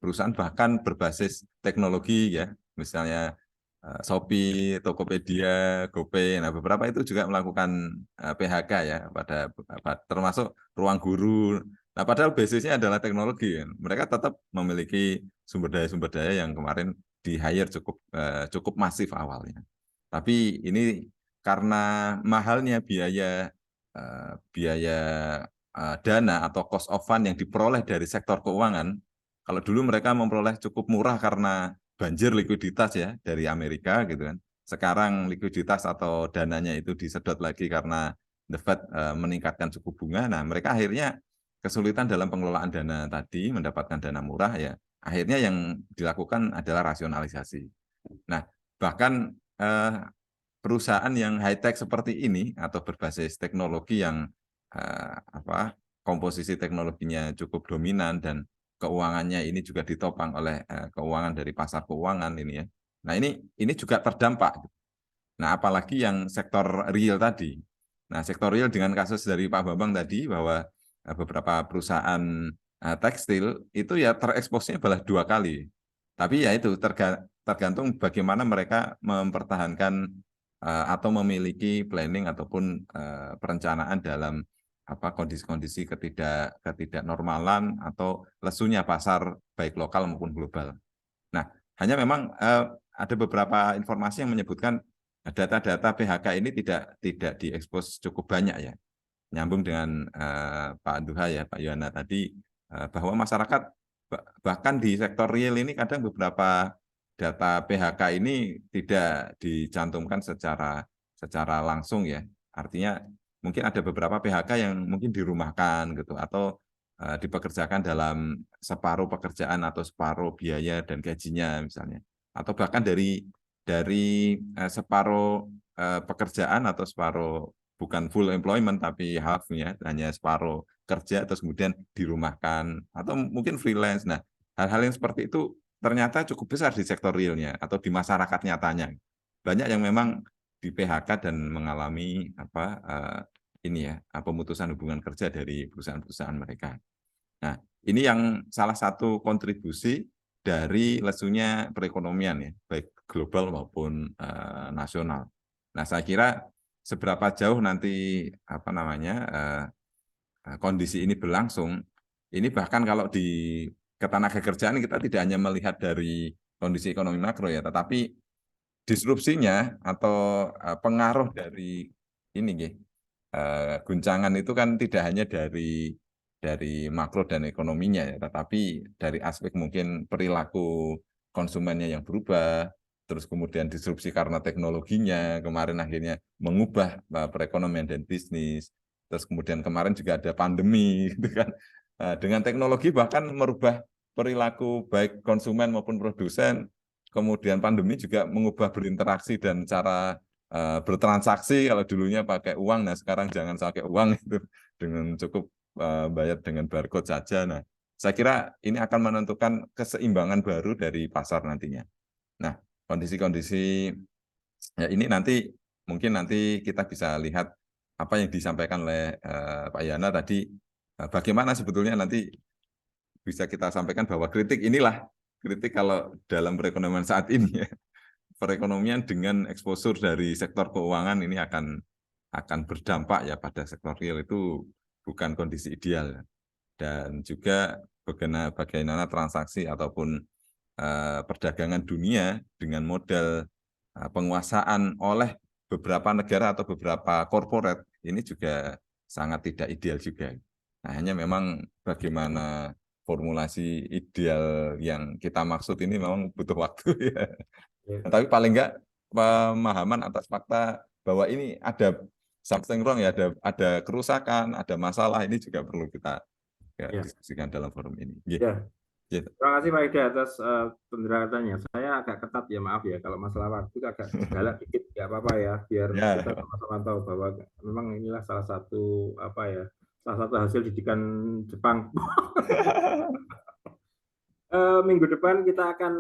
perusahaan bahkan berbasis teknologi ya, misalnya Shopee, Tokopedia, GoPay. Nah, beberapa itu juga melakukan PHK ya pada termasuk Ruang Guru. Nah, padahal basisnya adalah teknologi. Mereka tetap memiliki sumber daya yang kemarin di-hire cukup masif awalnya. Tapi ini karena mahalnya biaya dana atau cost of fund yang diperoleh dari sektor keuangan. Kalau dulu mereka memperoleh cukup murah karena banjir likuiditas ya dari Amerika gitu kan. Sekarang likuiditas atau dananya itu disedot lagi karena the Fed meningkatkan suku bunga. Nah, mereka akhirnya kesulitan dalam pengelolaan dana tadi, mendapatkan dana murah ya. Akhirnya yang dilakukan adalah rasionalisasi. Nah, bahkan perusahaan yang high-tech seperti ini atau berbasis teknologi yang komposisi teknologinya cukup dominan dan keuangannya ini juga ditopang oleh keuangan dari pasar keuangan ini ya. Nah, ini juga terdampak. Nah, apalagi yang sektor real tadi. Nah, sektor real dengan kasus dari Pak Bambang tadi bahwa beberapa perusahaan tekstil itu ya tereksposnya adalah 2 kali. Tapi ya itu tergantung bagaimana mereka mempertahankan atau memiliki planning ataupun perencanaan dalam kondisi-kondisi ketidaknormalan atau lesunya pasar baik lokal maupun global. Nah, hanya memang ada beberapa informasi yang menyebutkan data-data PHK ini tidak diekspos cukup banyak ya. Nyambung dengan Pak Duha ya, Pak Yohana tadi, bahwa masyarakat bahkan di sektor real ini kadang beberapa data PHK ini tidak dicantumkan secara langsung ya. Artinya mungkin ada beberapa PHK yang mungkin dirumahkan gitu, atau dipekerjakan dalam separuh pekerjaan atau separuh biaya dan gajinya misalnya, atau bahkan dari separuh pekerjaan atau separuh bukan full employment tapi half-nya, hanya separuh kerja terus kemudian dirumahkan, atau mungkin freelance. Nah, hal-hal yang seperti itu ternyata cukup besar di sektor realnya atau di masyarakat nyatanya. Banyak yang memang di PHK dan mengalami pemutusan hubungan kerja dari perusahaan-perusahaan mereka. Nah, ini yang salah satu kontribusi dari lesunya perekonomian ya, baik global maupun nasional. Nah, saya kira seberapa jauh nanti kondisi ini berlangsung, ini bahkan kalau di ketenagakerjaan kita tidak hanya melihat dari kondisi ekonomi makro ya, tetapi disrupsinya atau pengaruh dari ini guncangan itu kan tidak hanya dari makro dan ekonominya ya, tetapi dari aspek mungkin perilaku konsumennya yang berubah, terus kemudian disrupsi karena teknologinya kemarin akhirnya mengubah perekonomian dan bisnis, terus kemudian kemarin juga ada pandemi gitu kan. Dengan teknologi bahkan merubah perilaku baik konsumen maupun produsen, kemudian pandemi juga mengubah berinteraksi dan cara bertransaksi. Kalau dulunya pakai uang, nah sekarang jangan pakai uang itu, dengan cukup bayar dengan barcode saja. Nah, saya kira ini akan menentukan keseimbangan baru dari pasar nantinya. Nah, kondisi-kondisi ya ini mungkin nanti kita bisa lihat apa yang disampaikan oleh Pak Yana tadi, bagaimana sebetulnya nanti bisa kita sampaikan bahwa kritik kalau dalam perekonomian saat ini ya. Perekonomian dengan exposure dari sektor keuangan ini akan berdampak ya pada sektor real, itu bukan kondisi ideal. Dan juga bagaimana transaksi ataupun perdagangan dunia dengan model penguasaan oleh beberapa negara atau beberapa korporat ini juga sangat tidak ideal juga. Nah, hanya memang bagaimana formulasi ideal yang kita maksud ini memang butuh waktu ya. Nah, tapi paling enggak pemahaman atas fakta bahwa ini ada something wrong ya, ada kerusakan, ada masalah, ini juga perlu kita diskusikan dalam forum ini. Ya. Terima kasih Pak Ida atas penderatannya. Saya agak ketat ya, maaf ya kalau masalah waktu agak galak dikit, nggak apa-apa ya, biar kita sama-sama tahu bahwa memang inilah salah satu hasil didikan Jepang. Minggu depan kita akan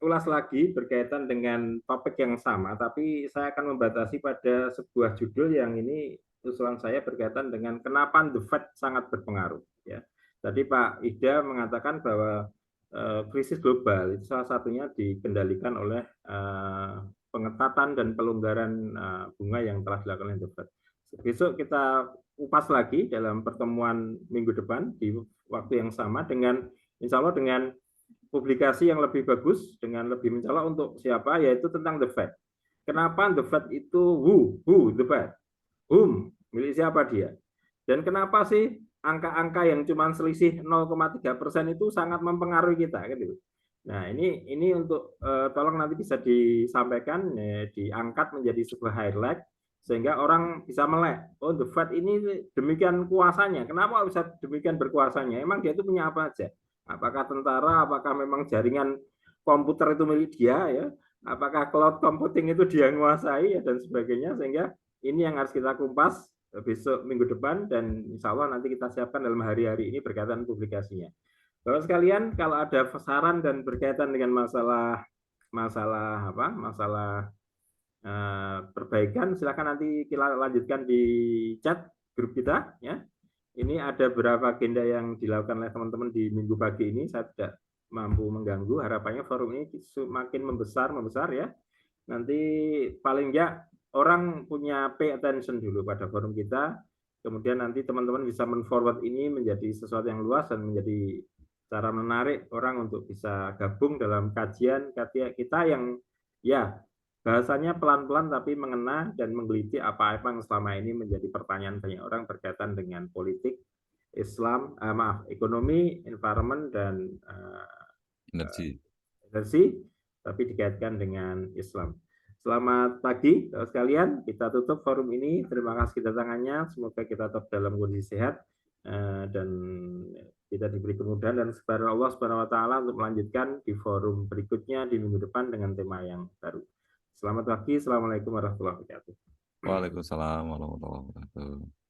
ulas lagi berkaitan dengan topik yang sama, tapi saya akan membatasi pada sebuah judul yang ini usulan saya berkaitan dengan kenapa The Fed sangat berpengaruh. Ya. Tadi Pak Ida mengatakan bahwa krisis global itu salah satunya dikendalikan oleh pengetatan dan pelonggaran bunga yang telah dilakukan oleh The Fed. Besok kita upas lagi dalam pertemuan minggu depan di waktu yang sama dengan insya Allah dengan publikasi yang lebih bagus, dengan lebih mencolok untuk siapa, yaitu tentang The Fed. Kenapa The Fed itu who the Fed? Whom, milik siapa dia? Dan kenapa sih angka-angka yang cuma selisih 0,3% itu sangat mempengaruhi kita, gitu. Nah, ini untuk tolong nanti bisa disampaikan, diangkat menjadi sebuah highlight sehingga orang bisa melek. Oh, The Fed ini demikian kuasanya. Kenapa bisa demikian berkuasanya? Emang dia itu punya apa aja? Apakah tentara, apakah memang jaringan komputer itu milik dia ya? Apakah cloud computing itu dia menguasai ya, dan sebagainya, sehingga ini yang harus kita kumpas besok minggu depan, dan insya Allah nanti kita siapkan dalam hari-hari ini berkaitan publikasinya. Bapak sekalian, kalau ada saran dan berkaitan dengan masalah perbaikan, silakan nanti kita lanjutkan di chat grup kita ya. Ini ada beberapa agenda yang dilakukan oleh teman-teman di minggu pagi ini. Saya tidak mampu mengganggu. Harapannya forum ini semakin membesar ya. Nanti paling enggak orang punya pay attention dulu pada forum kita. Kemudian nanti teman-teman bisa men-forward ini menjadi sesuatu yang luas dan menjadi cara menarik orang untuk bisa gabung dalam kajian kita yang ya Bahasanya pelan-pelan tapi mengena dan menggelitik apa-apa yang selama ini menjadi pertanyaan banyak orang berkaitan dengan politik, Islam, ekonomi, environment, dan energi, tapi dikaitkan dengan Islam. Selamat pagi sekalian, kita tutup forum ini. Terima kasih kedatangannya, semoga kita tetap dalam kondisi sehat dan kita diberi kemudahan dan kepada Allah Subhanahu wa taala untuk melanjutkan di forum berikutnya di minggu depan dengan tema yang baru. Selamat pagi, assalamualaikum warahmatullahi wabarakatuh. Waalaikumsalam warahmatullahi wabarakatuh.